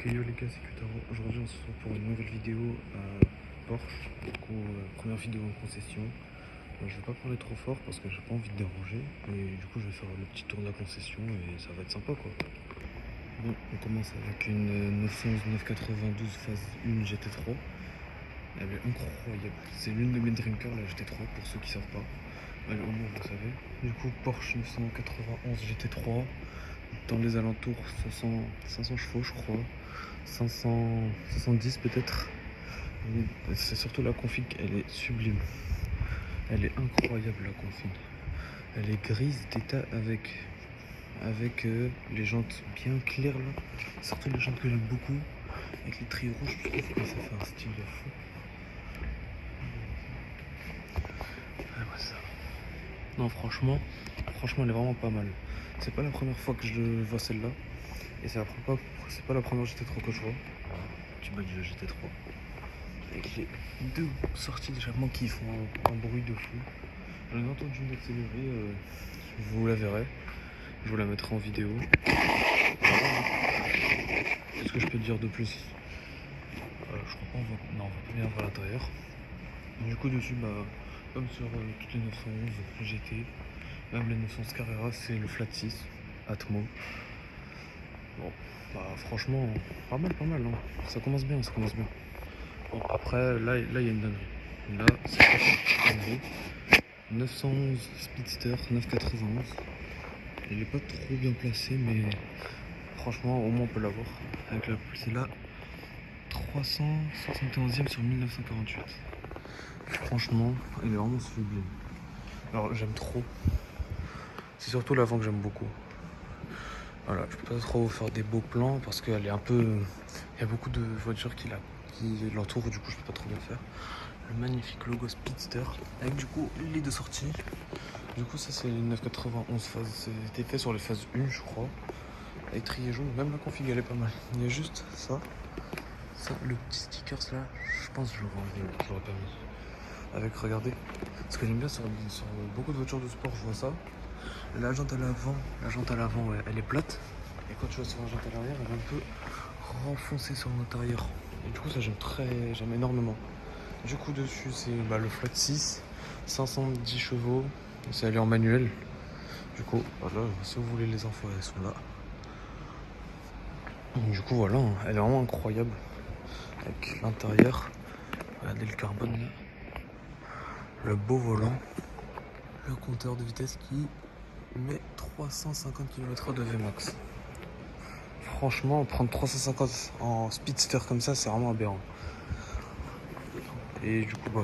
Yo les gars, c'est Kutaro. Aujourd'hui on se retrouve pour une nouvelle vidéo Porsche. Du coup, première vidéo en concession. Je vais pas parler trop fort parce que j'ai pas envie de déranger. Et du coup je vais faire le petit tour de la concession et ça va être sympa quoi. Bon, on commence avec une 911 992 phase 1 GT3. Elle est incroyable. C'est l'une de mes dream cars la GT3 pour ceux qui savent pas. Allez, au moins vous savez. Du coup Porsche 991 GT3. Dans les alentours 500 chevaux je crois. 510 peut-être. C'est surtout la config, elle est sublime. Elle est incroyable la config. Elle est grise d'état avec les jantes bien claires là. Surtout les jantes que j'aime beaucoup. Avec les trilles rouges, je trouve que ça fait un style de fou. Ah ouais, ça. Non franchement elle est vraiment pas mal. C'est pas la première fois que je vois celle-là. Et c'est pas la première GT3 que je vois. Petit badge de GT3. Avec les deux sorties d'échappement qui font un bruit de fou. J'en ai entendu une accélérée, vous la verrez. Je vous la mettrai en vidéo. Qu'est-ce que je peux te dire de plus? Je crois pas, non, on va pas bien voir l'intérieur. Du coup dessus, comme sur toutes les 911 GT, même les 911 Carrera, c'est le flat 6 Atmo. Bon, franchement, pas mal, hein. Ça commence bien. Bon, après, là, il y a une dinguerie. Là, c'est pas une dinguerie. 911 Speedster 991. Il est pas trop bien placé, mais franchement, au moins on peut l'avoir. Avec c'est là 371e sur 1948. Franchement, il est vraiment sublime. Alors, j'aime trop. C'est surtout l'avant que j'aime beaucoup. Voilà, je peux pas trop vous faire des beaux plans parce qu'elle est un peu. Il y a beaucoup de voitures qui l'entourent, du coup, je peux pas trop bien faire. Le magnifique logo Speedster avec du coup les deux sorties. Du coup ça c'est une 991 phase, c'était fait sur les phases 1 je crois. Avec trier jaune, même la config elle est pas mal. Il y a juste ça, le petit stickers là, je pense que je l'aurais pas mis. Avec regardez, ce que j'aime bien sur beaucoup de voitures de sport je vois ça. La jante à l'avant ouais, elle est plate. Et quand tu vas sur la jante à l'arrière elle est un peu renfoncée sur l'intérieur. Et du coup ça j'aime énormément. Du coup dessus c'est le flat 6, 510 chevaux, c'est allé en manuel. Du coup voilà, si vous voulez les infos elles sont là. Du coup voilà, elle est vraiment incroyable. Avec l'intérieur, regardez le carbone là. Le beau volant, le compteur de vitesse qui met 350 km/h de Vmax. Franchement, prendre 350 en speedster comme ça, c'est vraiment aberrant. Et du coup,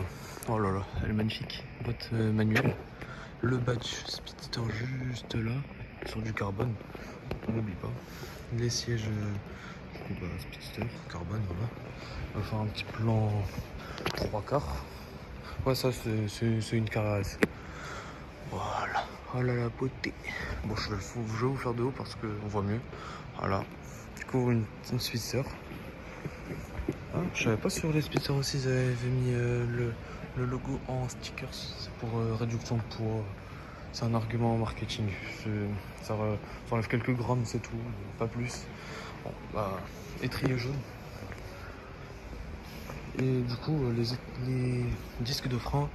oh là là, elle est magnifique. Boîte manuelle. Le badge Speedster juste là, sur du carbone. On n'oublie pas. Les sièges Speedster, carbone, voilà. On va faire un petit plan 3/4. Ouais, ça c'est une caresse. Voilà. Oh là la beauté. Bon, je vais vous faire de haut parce qu'on voit mieux. Voilà. Du coup, une Speedster. Ah, je savais pas sur les Speedster aussi ils avaient mis le logo en stickers. C'est pour réduction de poids. C'est un argument marketing. Ça enlève quelques grammes, c'est tout, pas plus. Bon, étrier jaune. Et du coup, les disques de frein,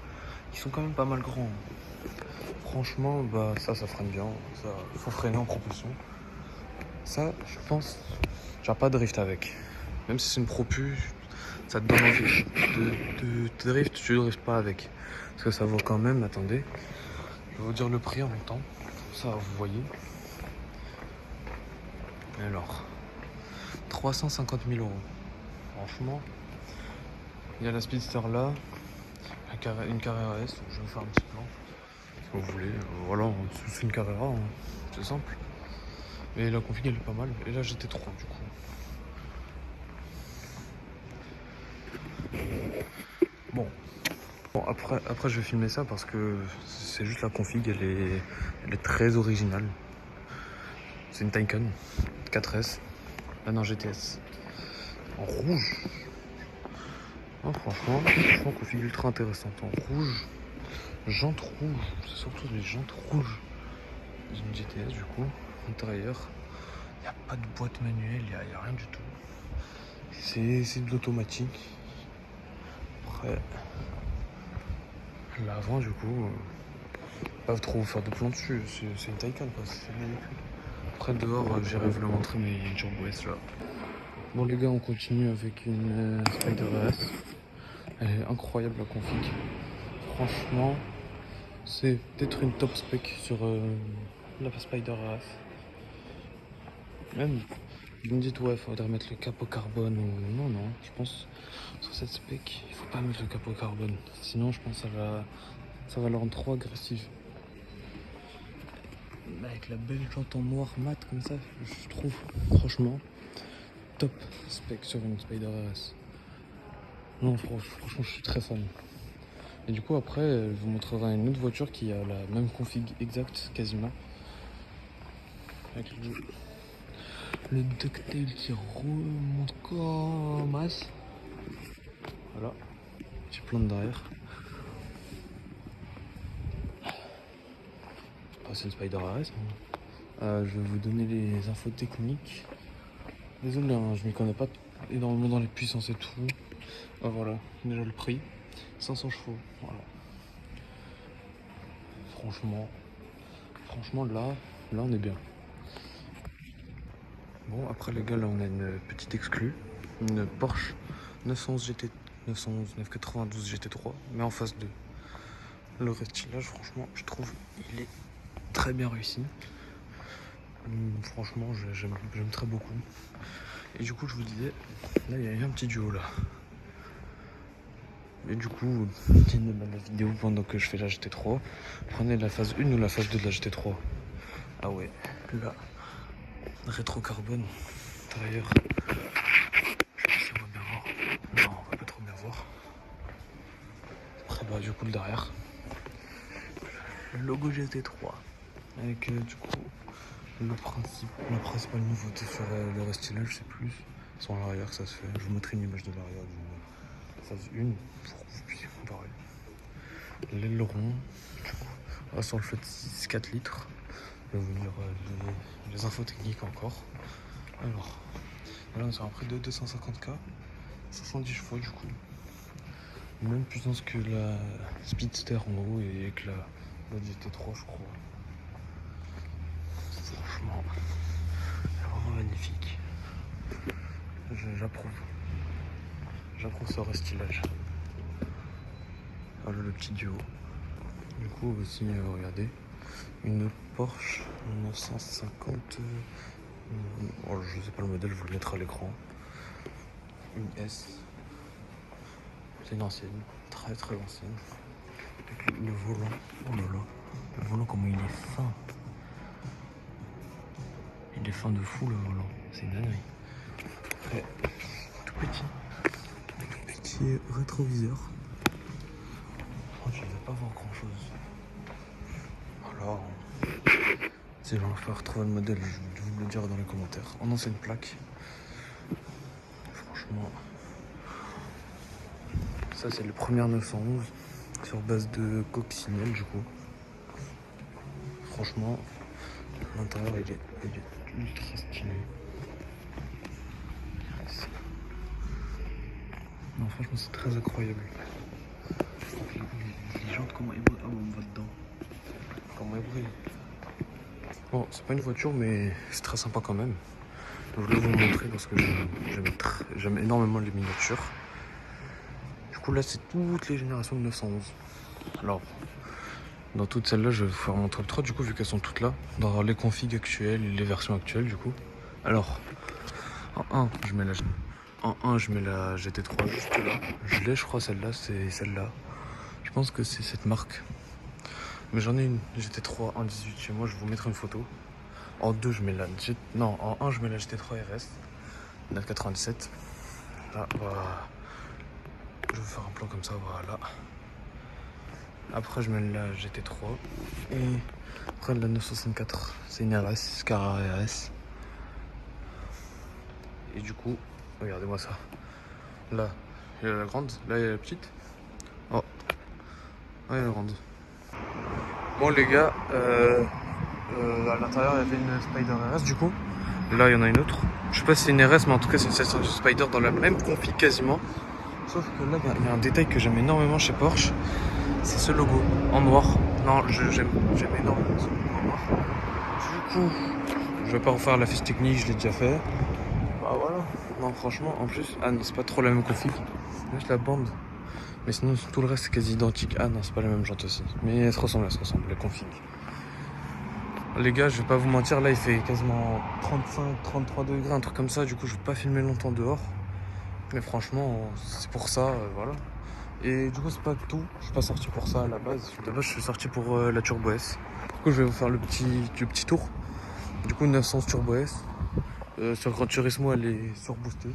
ils sont quand même pas mal grands. Franchement, ça freine bien. Ça, faut freiner en propulsion. Ça, je pense, tu n'as pas de drift avec. Même si c'est une propu, ça te donne envie de drift, tu ne driftes pas avec. Parce que ça vaut quand même, attendez, je vais vous dire le prix en même temps. Ça, vous voyez. Alors, 350 000 euros. Franchement, il y a la Speedster là, une Carrera S. Je vais vous faire un petit plan. Si vous voulez, voilà, c'est une Carrera, hein. C'est simple. Mais la config elle est pas mal. Et là j'étais trop du coup. Bon, après je vais filmer ça parce que c'est juste la config, elle est très originale. C'est une Taycan 4S. Ah non, GTS. En rouge. Oh, franchement, config ultra intéressante. En rouge. Jantes rouges. C'est surtout les jantes rouges. Une GTS du coup. Intérieur. Il n'y a pas de boîte manuelle, il n'y a rien du tout. C'est de l'automatique. Après, l'avant, du coup, pas trop faire de plan dessus. C'est une Taycan, quoi. C'est magnifique. Après, dehors, j'irai vous le montrer, mais il y a une Turbo S là. Bon, les gars, on continue avec une Spider RS. Elle est incroyable, la config. Franchement, c'est peut-être une top spec sur la Spider RS. Même, vous me dites, ouais, faudrait mettre le capot carbone ou... Non, non, je pense, sur cette spec, il faut pas mettre le capot carbone. Sinon, je pense que ça va le rendre trop agressif. Avec la belle jante en noir mat comme ça, je trouve, franchement, top spec sur une Spider RS. Non, franchement, je suis très fan. Et du coup, après, je vous montrerai une autre voiture qui a la même config exacte, quasiment. Avec le ducktail qui remonte comme masse. Voilà, petit plan derrière. C'est une Spider RS. Je vais vous donner les infos techniques. Désolé, hein, je m'y connais pas énormément dans les puissances et tout. Voilà, déjà le prix, 500 chevaux. Voilà. Franchement là on est bien. Bon, après les gars, là on a une petite exclue, une Porsche 911 992 GT3, mais en phase 2. Le restylage, franchement, je trouve il est très bien réussi. Franchement, j'aime très beaucoup. Et du coup, je vous disais, là il y a un petit duo là. Et du coup, continuez la vidéo pendant que je fais la GT3. Prenez la phase 1 ou la phase 2 de la GT3. Ah ouais, là, rétro carbone, derrière. Je sais pas si on va bien voir. Non, on va pas trop bien voir. Après, bah, du coup, le derrière. Le logo GT3. Avec du coup, la principale nouveauté sur le restylage, c'est plus sur l'arrière que ça se fait. Je vous mettrai une image de l'arrière du phase 1 pour que vous puissiez comparer. L'aileron, sur le flotte 4 litres. Je vais vous dire les infos techniques encore. Alors, là on est sur un prix de 250K, 70 chevaux du coup. Même puissance que la Speedster en gros et que la GT3 je crois. Franchement, c'est vraiment magnifique. J'approuve. J'approuve ce restylage. Voilà le petit duo. Du coup aussi, regardez, une Porsche 950. Je sais pas le modèle, je vous le mettrai à l'écran. Une S. C'est une ancienne, très ancienne. Avec le volant, oh là là, le volant comment il est fin. Il est fin de fou le volant, c'est une dinguerie. Après, tout petit rétroviseur. Je ne vais pas voir grand chose. Alors, si j'en fais retrouver le modèle, je vous le dirai dans les commentaires. En ancienne plaque. Franchement, ça c'est le premier 911 sur base de coccinelle du coup. Franchement, l'intérieur il est ultra stylé. Non, franchement c'est très incroyable. Les jantes comment elles brillent. Ah bon, on va dedans. Comment elles brillent. Bon, c'est pas une voiture mais c'est très sympa quand même. Donc, je vais vous montrer parce que j'aime énormément les miniatures. Du coup là c'est toutes les générations de 911. Alors dans toutes celles-là je vais vous faire mon top 3 du coup vu qu'elles sont toutes là. Dans les configs actuelles et les versions actuelles du coup. Alors en 1 je mets la GT3 juste là. Je l'ai je crois celle-là, c'est celle-là. Je pense que c'est cette marque. Mais j'en ai une GT3 en 18 chez moi, je vous mettrai une photo. En 2 je mets en 1 je mets la GT3 RS. Date 97. Là, voilà. Je vais faire un plan comme ça, voilà. Après je mets la GT3. Et après la 964, c'est une RS, Carrera RS. Et du coup, regardez-moi ça. Là, il y a la grande, là il y a la petite. Oh, il y a la grande. Bon les gars, à l'intérieur il y avait une Spider RS du coup. Là il y en a une autre. Je sais pas si c'est une RS, mais en tout cas c'est une 718 Spider dans la même config quasiment. Sauf que là, il y a un détail que j'aime énormément chez Porsche, c'est ce logo en noir. Non, j'aime énormément ce logo en noir. Du coup, je vais pas refaire la fiche technique, je l'ai déjà fait. Bah voilà. Non, franchement, en plus, ah non, c'est pas trop la même config. Juste la bande. Mais sinon, tout le reste c'est quasi identique. Ah non, c'est pas la même jante aussi. Mais elles se ressemblent, la config. Les gars, je vais pas vous mentir, là il fait quasiment 35-33 degrés, un truc comme ça. Du coup, je vais pas filmer longtemps dehors. Mais franchement, c'est pour ça, voilà. Et du coup, c'est pas tout. Je suis pas sorti pour ça à la base. De base, je suis sorti pour la Turbo S. Du coup, je vais vous faire le petit tour. Du coup, 911 Turbo S. Sur Gran Turismo, elle est surboostée.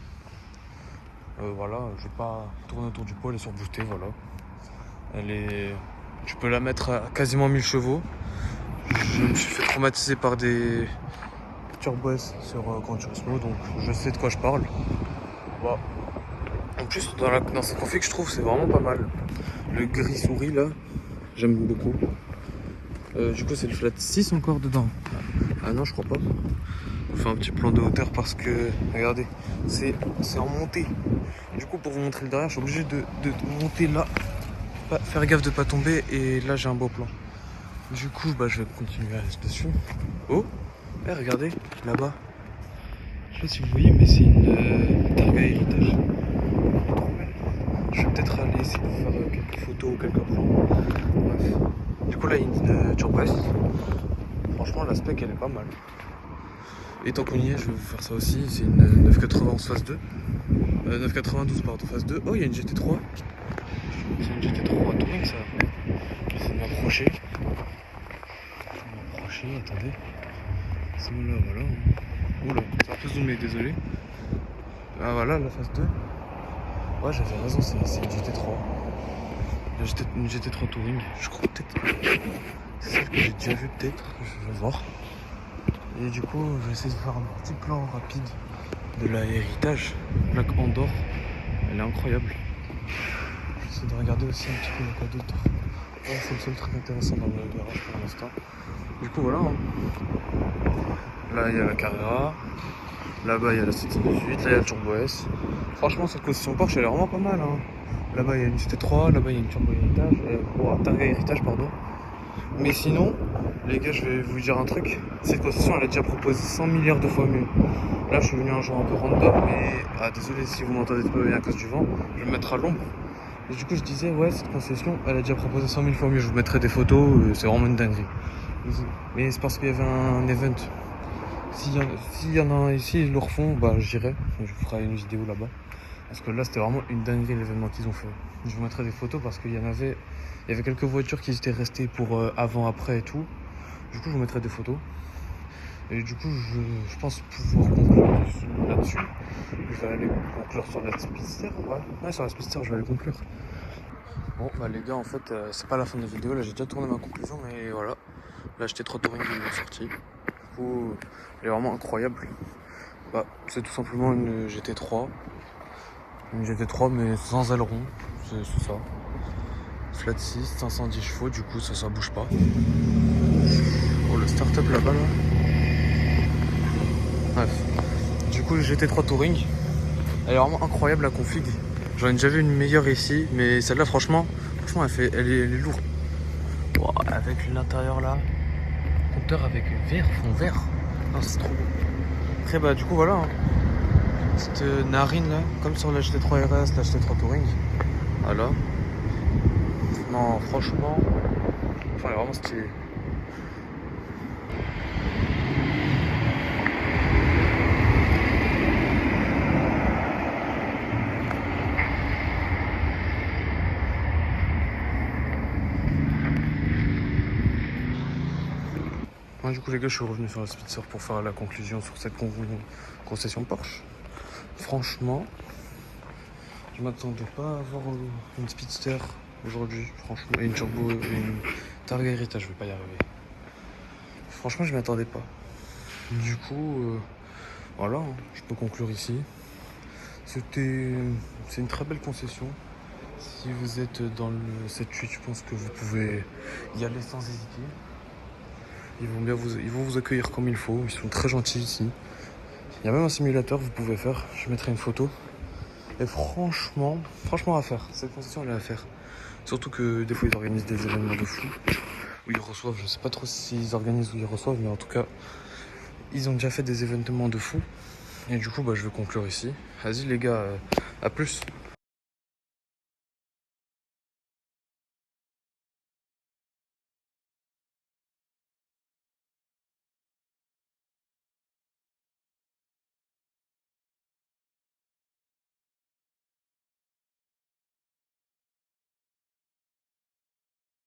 Voilà, je vais pas tourner autour du pot, elle est surboostée, voilà. Tu peux la mettre à quasiment 1000 chevaux. Je me suis fait traumatiser par des Turbo S sur Gran Turismo, donc je sais de quoi je parle. Voilà. En plus, dans cette config, je trouve c'est vraiment pas mal. Le gris souris là, j'aime beaucoup. Du coup, c'est le flat 6 encore dedans. Ah non, je crois pas. On fait un petit plan de hauteur parce que, regardez, c'est en montée. Du coup, pour vous montrer le derrière, je suis obligé de monter là, faire gaffe de pas tomber. Et là, j'ai un beau plan. Du coup, bah, je vais continuer à rester dessus. Oh, regardez, là-bas. Je sais pas si vous voyez, mais c'est une Targa héritage. Je vais peut-être aller essayer de faire quelques photos ou quelques plans. Bref. Du coup, là, il y a une Turbo S. Franchement, la spec, elle est pas mal. Et tant qu'on y est, je vais vous faire ça aussi. C'est une 991 phase 2. 992, pardon, phase 2. Oh, il y a une GT3. C'est une GT3 Touring, ça. J'essaie de m'approcher. Attendez. C'est bon, là, voilà. Oula, c'est un peu zoomé, désolé. Ah, voilà, la phase 2. Ouais, j'avais raison, c'est une GT3. Une GT3 Touring. Je crois peut-être. C'est celle que j'ai déjà vue, peut-être. Je vais voir. Et du coup, je vais essayer de faire un petit plan rapide de la héritage. Plaque Andorre. Elle est incroyable. Je vais essayer de regarder aussi un petit peu le quoi d'autre. Ouais, c'est le seul truc intéressant dans le garage pour l'instant. Du coup, voilà. Là, il y a la Carrera. Là-bas, il y a la 718. Là, il y a le Turbo S. Franchement, cette position Porsche, elle est vraiment pas mal. Hein. Là-bas, il y a une GT3. Là-bas, il y a une Turbo Héritage. Un Targa Héritage, pardon. Mais sinon, les gars, je vais vous dire un truc. Cette concession, elle a déjà proposé 100 milliards de fois mieux. Là, je suis venu un jour un peu random, mais désolé si vous m'entendez pas bien à cause du vent. Je vais me mettre à l'ombre. Et du coup, je disais, ouais, cette concession, elle a déjà proposé 100 000 fois mieux. Je vous mettrai des photos, c'est vraiment une dinguerie. Mais c'est parce qu'il y avait un event. S'il y en a un ici, ils le refont, bah j'irai. Je vous ferai une vidéo là-bas. Parce que là, c'était vraiment une dinguerie l'événement qu'ils ont fait. Je vous mettrai des photos parce qu'il y avait quelques voitures qui étaient restées pour avant, après et tout. Du coup, je vous mettrai des photos. Et du coup, je pense pouvoir conclure là-dessus. Je vais aller conclure sur la Speedster. Ouais, sur la Speedster, je vais aller conclure. Bon, bah les gars, en fait, c'est pas la fin de la vidéo. Là, j'ai déjà tourné ma conclusion, mais voilà. Là, j'étais trop touring qui est sorti. Du coup, elle est vraiment incroyable. Bah, c'est tout simplement une GT3. Une GT3, mais sans aileron. C'est ça. Flat 6, 510 chevaux, du coup, ça bouge pas. Oh, le start-up là-bas, là. Bref. Du coup, le GT3 Touring, elle est vraiment incroyable la config. J'en ai déjà vu une meilleure ici, mais celle-là, franchement, elle est lourde. Wow, avec l'intérieur là, compteur avec fond vert. Non, c'est trop beau. Après, bah, du coup, voilà. Hein. Cette narine là, comme sur la GT3 RS, la GT3 Touring. Voilà. Non, franchement, elle est vraiment stylée. Moi, du coup, les gars, je suis revenu sur la Speedster pour faire la conclusion sur cette concession Porsche. Franchement, je m'attendais pas à avoir une Speedster aujourd'hui. Franchement, et une Turbo, et une Targa Héritage, je vais pas y arriver. Franchement, je m'y attendais pas. Du coup, voilà, hein, je peux conclure ici. C'est une très belle concession. Si vous êtes dans le 7-8, je pense que vous pouvez y aller sans hésiter. Ils vont vous accueillir comme il faut. Ils sont très gentils ici. Il y a même un simulateur, vous pouvez faire. Je mettrai une photo. Et franchement à faire. Cette concession, elle est à faire. Surtout que des fois, ils organisent des événements de fou. Où ils reçoivent, je sais pas trop s'ils organisent ou ils reçoivent, mais en tout cas, ils ont déjà fait des événements de fou. Et du coup, bah, je vais conclure ici. Vas-y les gars, à plus.